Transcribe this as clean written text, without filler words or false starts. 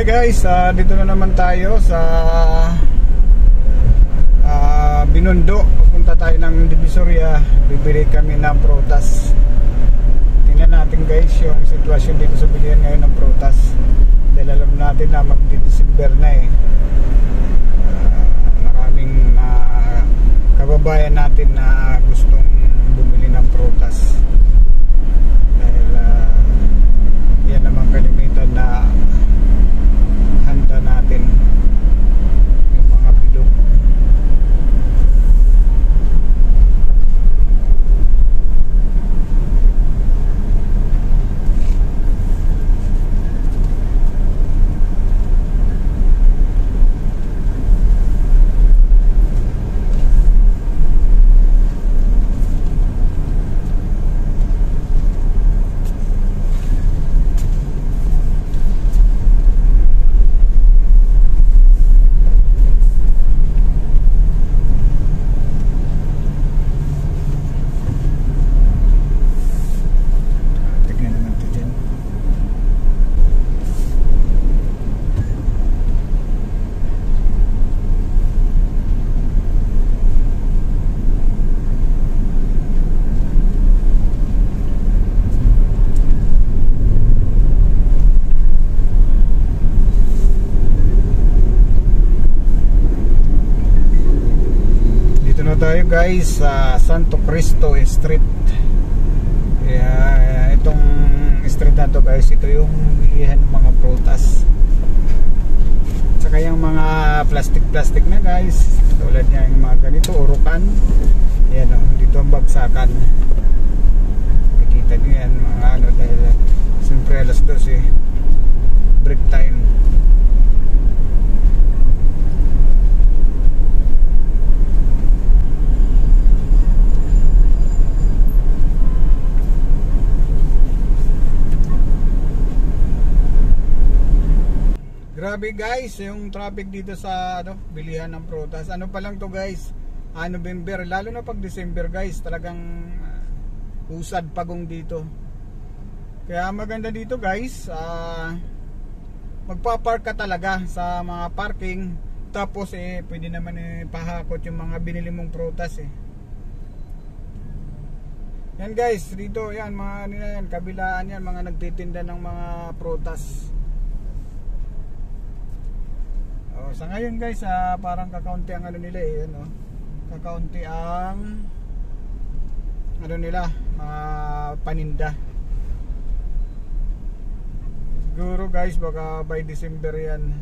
Hi guys, dito na naman tayo sa Binondo. Pupunta tayo ng Divisoria. Bibili kami ng prutas. Tingnan natin guys yung sitwasyon dito sa bilihan ngayon ng prutas. Dahil alam natin na magdi-December na eh. Maraming kababayan natin na gustong bumili ng prutas. Dahil yan naman kalimitan na handa natin yung mga bilog. Tayo guys sa Santo Cristo Street. Itong street na to guys, ito yung bilihan ng mga prutas. Saka yung mga plastic na guys, tulad niya yung mga ganito, urukan. Yan o, dito ang bagsakan. Nakikita nyo yan mga ano, dahil siyempre alas 12 break time. Grabe guys, yung traffic dito sa bilihan ng prutas. Ano pa lang to guys, November, lalo na pag December guys, talagang usad pagong dito. Kaya maganda dito guys, magpa-park ka talaga sa mga parking. Tapos pwede naman pahakot yung mga binili mong prutas Yan guys, dito yan mga yan, kabilaan yan, mga nagtitinda ng mga prutas. Sa ngayon guys, parang kakaunti ang ano nila kakaunti ang ano nila, paninda. Siguro guys, baka by December yan